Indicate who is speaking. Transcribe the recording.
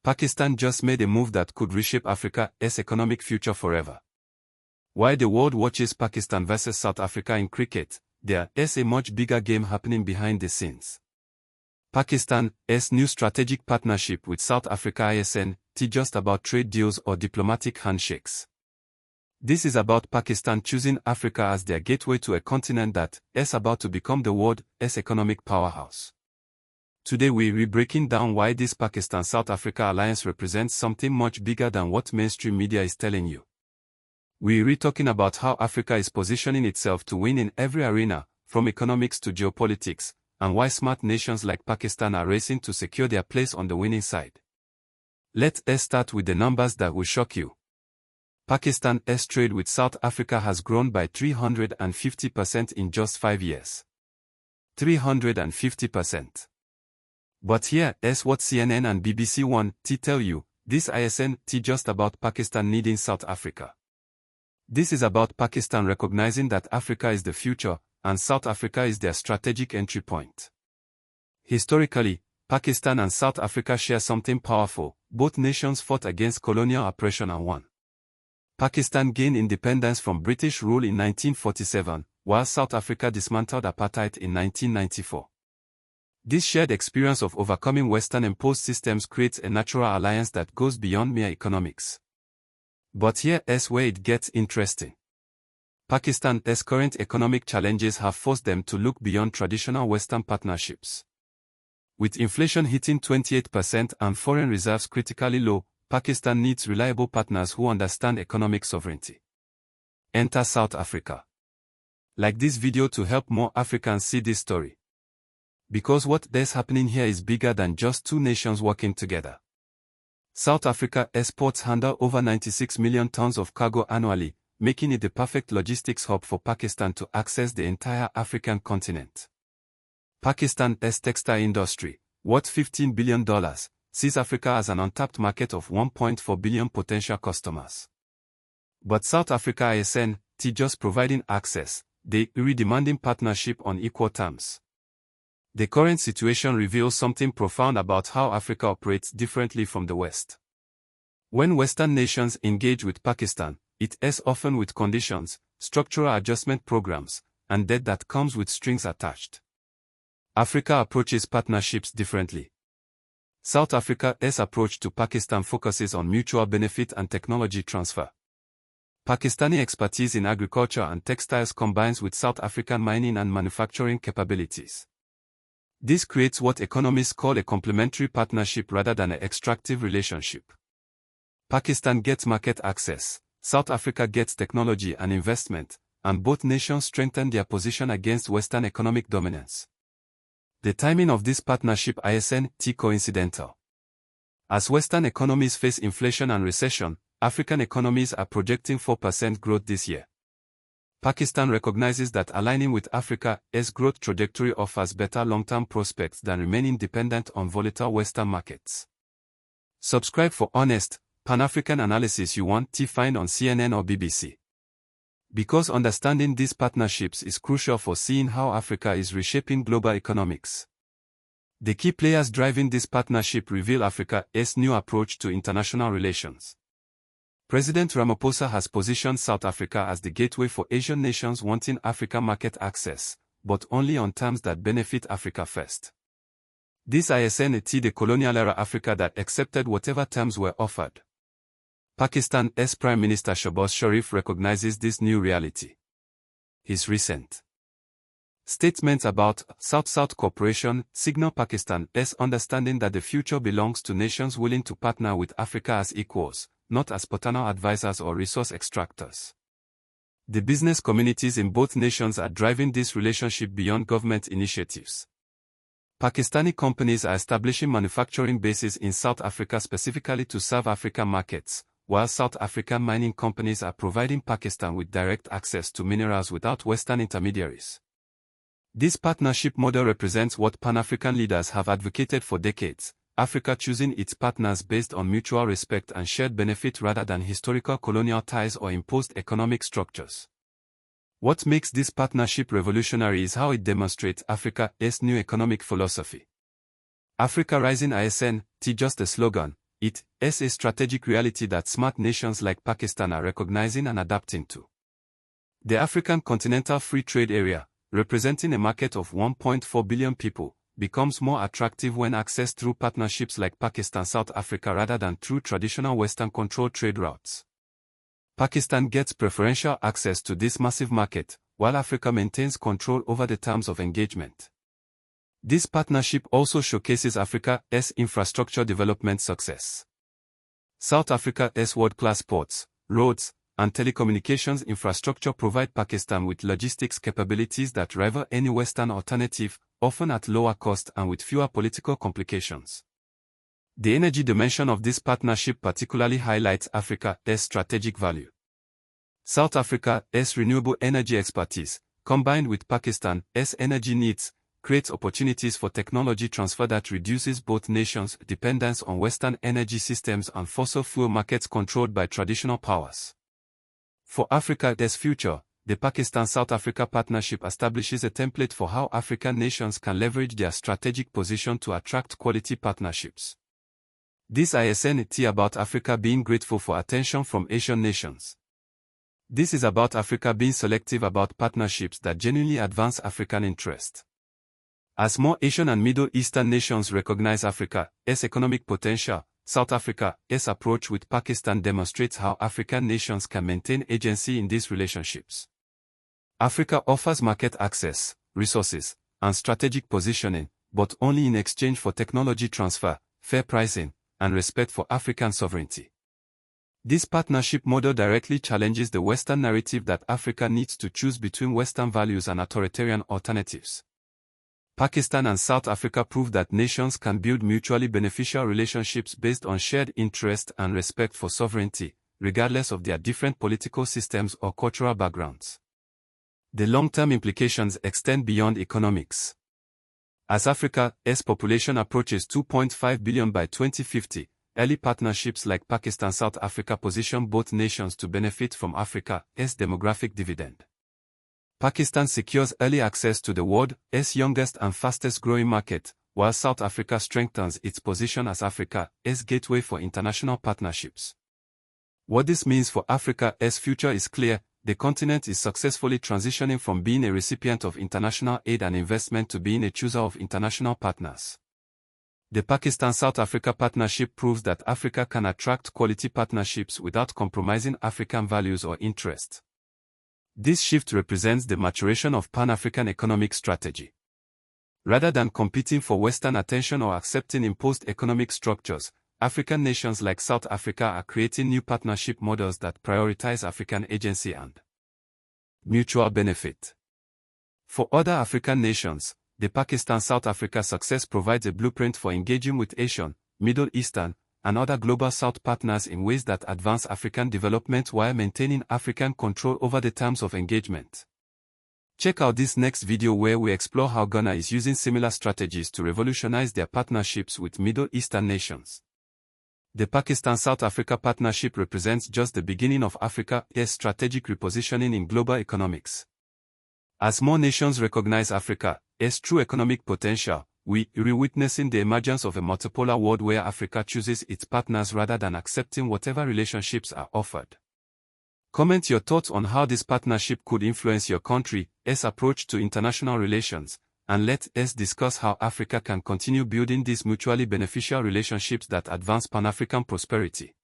Speaker 1: Pakistan just made a move that could reshape Africa's economic future forever. While the world watches Pakistan versus South Africa in cricket, there is a much bigger game happening behind the scenes. Pakistan's new strategic partnership with South Africa isn't just about trade deals or diplomatic handshakes. This is about Pakistan choosing Africa as their gateway to a continent that is about to become the world's economic powerhouse. Today we're breaking down why this Pakistan-South Africa alliance represents something much bigger than what mainstream media is telling you. We're talking about how Africa is positioning itself to win in every arena, from economics to geopolitics, and why smart nations like Pakistan are racing to secure their place on the winning side. Let's start with the numbers that will shock you. Pakistan's trade with South Africa has grown by 350% in just 5 years. 350%. But here is what CNN and BBC want to tell you: this isn't just about Pakistan needing South Africa. This is about Pakistan recognizing that Africa is the future, and South Africa is their strategic entry point. Historically, Pakistan and South Africa share something powerful. Both nations fought against colonial oppression and won. Pakistan gained independence from British rule in 1947, while South Africa dismantled apartheid in 1994. This shared experience of overcoming Western-imposed systems creates a natural alliance that goes beyond mere economics. But here is where it gets interesting. Pakistan's current economic challenges have forced them to look beyond traditional Western partnerships. With inflation hitting 28% and foreign reserves critically low, Pakistan needs reliable partners who understand economic sovereignty. Enter South Africa. Like this video to help more Africans see this story. Because what is happening here is bigger than just two nations working together. South Africa exports handle over 96 million tons of cargo annually, making it the perfect logistics hub for Pakistan to access the entire African continent. Pakistan's textile industry, worth $15 billion, sees Africa as an untapped market of 1.4 billion potential customers. But South Africa isn't just providing access, they're demanding partnership on equal terms. The current situation reveals something profound about how Africa operates differently from the West. When Western nations engage with Pakistan, it is often with conditions, structural adjustment programs, and debt that comes with strings attached. Africa approaches partnerships differently. South Africa's approach to Pakistan focuses on mutual benefit and technology transfer. Pakistani expertise in agriculture and textiles combines with South African mining and manufacturing capabilities. This creates what economists call a complementary partnership rather than an extractive relationship. Pakistan gets market access, South Africa gets technology and investment, and both nations strengthen their position against Western economic dominance. The timing of this partnership isn't coincidental. As Western economies face inflation and recession, African economies are projecting 4% growth this year. Pakistan recognizes that aligning with Africa's growth trajectory offers better long-term prospects than remaining dependent on volatile Western markets. Subscribe for honest, Pan-African analysis you want to find on CNN or BBC. Because understanding these partnerships is crucial for seeing how Africa is reshaping global economics. The key players driving this partnership reveal Africa's new approach to international relations. President Ramaphosa has positioned South Africa as the gateway for Asian nations wanting African market access, but only on terms that benefit Africa first. This isn't the colonial-era Africa that accepted whatever terms were offered. Pakistan's Prime Minister Shehbaz Sharif recognizes this new reality. His recent statements about South-South cooperation signal Pakistan's understanding that the future belongs to nations willing to partner with Africa as equals, not as paternal advisors or resource extractors. The business communities in both nations are driving this relationship beyond government initiatives. Pakistani companies are establishing manufacturing bases in South Africa specifically to serve African markets, while South African mining companies are providing Pakistan with direct access to minerals without Western intermediaries. This partnership model represents what Pan-African leaders have advocated for decades: Africa choosing its partners based on mutual respect and shared benefit rather than historical colonial ties or imposed economic structures. What makes this partnership revolutionary is how it demonstrates Africa's new economic philosophy. Africa Rising isn't just a slogan, It is a strategic reality that smart nations like Pakistan are recognizing and adapting to. The African Continental Free Trade Area, representing a market of 1.4 billion people, becomes more attractive when accessed through partnerships like Pakistan-South Africa rather than through traditional Western-controlled trade routes. Pakistan gets preferential access to this massive market, while Africa maintains control over the terms of engagement. This partnership also showcases Africa's infrastructure development success. South Africa's world-class ports, roads, and telecommunications infrastructure provide Pakistan with logistics capabilities that rival any Western alternative, often at lower cost and with fewer political complications. The energy dimension of this partnership particularly highlights Africa's strategic value. South Africa's renewable energy expertise, combined with Pakistan's energy needs, creates opportunities for technology transfer that reduces both nations' dependence on Western energy systems and fossil fuel markets controlled by traditional powers. For Africa's future, the Pakistan-South Africa partnership establishes a template for how African nations can leverage their strategic position to attract quality partnerships. This isn't about Africa being grateful for attention from Asian nations. This is about Africa being selective about partnerships that genuinely advance African interest. As more Asian and Middle Eastern nations recognize Africa's economic potential, South Africa's approach with Pakistan demonstrates how African nations can maintain agency in these relationships. Africa offers market access, resources, and strategic positioning, but only in exchange for technology transfer, fair pricing, and respect for African sovereignty. This partnership model directly challenges the Western narrative that Africa needs to choose between Western values and authoritarian alternatives. Pakistan and South Africa prove that nations can build mutually beneficial relationships based on shared interest and respect for sovereignty, regardless of their different political systems or cultural backgrounds. The long-term implications extend beyond economics. As Africa's population approaches 2.5 billion by 2050, early partnerships like Pakistan-South Africa position both nations to benefit from Africa's demographic dividend. Pakistan secures early access to the world's youngest and fastest-growing market, while South Africa strengthens its position as Africa's gateway for international partnerships. What this means for Africa's future is clear. The continent is successfully transitioning from being a recipient of international aid and investment to being a chooser of international partners. The Pakistan-South Africa partnership proves that Africa can attract quality partnerships without compromising African values or interests. This shift represents the maturation of Pan-African economic strategy. Rather than competing for Western attention or accepting imposed economic structures, African nations like South Africa are creating new partnership models that prioritize African agency and mutual benefit. For other African nations, the Pakistan-South Africa success provides a blueprint for engaging with Asian, Middle Eastern, and other global South partners in ways that advance African development while maintaining African control over the terms of engagement. Check out this next video where we explore how Ghana is using similar strategies to revolutionize their partnerships with Middle Eastern nations. The Pakistan-South Africa partnership represents just the beginning of Africa's strategic repositioning in global economics. As more nations recognize Africa's true economic potential, we are witnessing the emergence of a multipolar world where Africa chooses its partners rather than accepting whatever relationships are offered. Comment your thoughts on how this partnership could influence your country's approach to international relations, and let us discuss how Africa can continue building these mutually beneficial relationships that advance Pan-African prosperity.